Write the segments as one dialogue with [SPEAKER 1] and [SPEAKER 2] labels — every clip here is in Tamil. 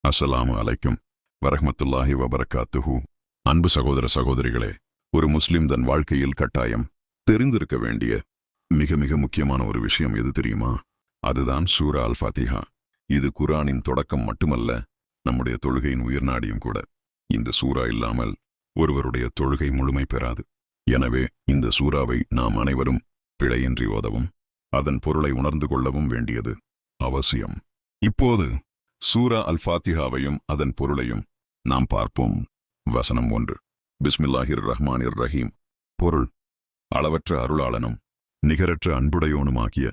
[SPEAKER 1] அஸ்ஸலாமு அலைக்கும் வரஹ்மத்துல்லாஹி வபரகாத்துஹு. அன்பு சகோதர சகோதரிகளே, ஒரு முஸ்லிம் தன் வாழ்க்கையில் கட்டாயம் தெரிந்திருக்க வேண்டிய மிக மிக முக்கியமான ஒரு விஷயம் எது தெரியுமா? அதுதான் சூரா அல் ஃபாத்திஹா. இது குர்ஆனின் தொடக்கம் மட்டுமல்ல, நம்முடைய தொழுகையின் உயிர்நாடியும் கூட. இந்த சூரா இல்லாமல் ஒருவருடைய தொழுகை முழுமை பெறாது. எனவே இந்த சூறாவை நாம் அனைவரும் பிழையின்றி ஓதவும் அதன் பொருளை உணர்ந்து கொள்ளவும் வேண்டியது அவசியம். இப்போது சூரா அல் ஃபாத்திஹாவையும் அதன் பொருளையும் நாம் பார்ப்போம். வசனம் 1. பிஸ்மில்லாஹிர் ரஹ்மானிர் ரஹீம். பொருள்: அளவற்ற அருளாளனும் நிகரற்ற அன்புடையோனுமாகிய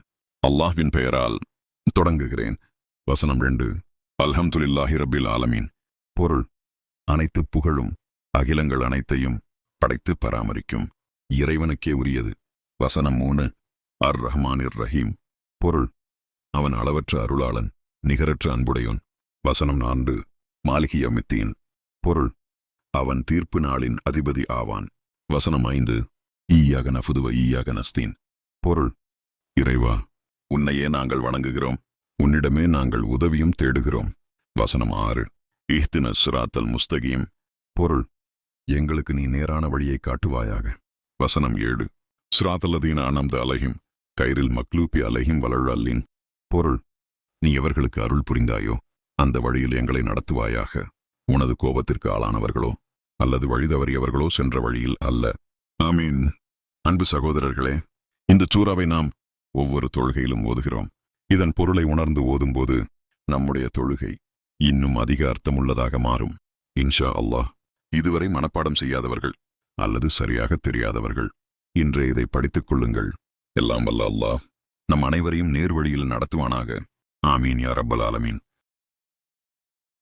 [SPEAKER 1] அல்லாஹ்வின் பெயரால் தொடங்குகிறேன். வசனம் 2. அல்ஹம்துலில்லாஹி ரப்பில் ஆலமீன். பொருள்: அனைத்து புகழும் அகிலங்கள் அனைத்தையும் படைத்து பராமரிக்கும் இறைவனுக்கே உரியது. வசனம் 3. அர் ரஹ்மானிர் ரஹீம். பொருள்: அவன் அளவற்ற அருளாளன், நிகரற்ற அன்புடையோன். வசனம் 4. மாலிகி யௌமித்தீன். பொருள்: அவன் தீர்ப்பு நாளின் அதிபதி ஆவான். வசனம் 5. ஈயாக நஃபுது வ ஈயாக நஸ்தீன். பொருள்: இறைவா, உன்னையே நாங்கள் வணங்குகிறோம், உன்னிடமே நாங்கள் உதவியும் தேடுகிறோம். வசனம் 6. இஹ்தின ஸிராத்தல் முஸ்தகீம். பொருள்: எங்களுக்கு நீ நேரான வழியை காட்டுவாயாக. வசனம் 7. ஸிராத்தல்லதீன அன்அம்த அலைஹிம் கைரில் மக்லூபி அலைஹிம் வலல்லீன். பொருள்: நீ எவர்களுக்கு அருள் புரிந்தாயோ அந்த வழியில் எங்களை நடத்துவாயாக. உனது கோபத்திற்கு ஆளானவர்களோ அல்லது வழிதவறியவர்களோ சென்ற வழியில் அல்ல. ஆமீன். அன்பு சகோதரர்களே, இந்த சூறாவை நாம் ஒவ்வொரு தொழுகையிலும் ஓதுகிறோம். இதன் பொருளை உணர்ந்து ஓதும்போது நம்முடைய தொழுகை இன்னும் அதிக அர்த்தமுள்ளதாக மாறும். இன்ஷா அல்லாஹ். இதுவரை மனப்பாடம் செய்யாதவர்கள் அல்லது சரியாக தெரியாதவர்கள் இன்றே இதை படித்துக் கொள்ளுங்கள். எல்லாம் வல்ல அல்லாஹ் நம் அனைவரையும் நேர்வழியில் நடத்துவானாக. ஆமீன் யா ரப்பல் ஆலமீன்.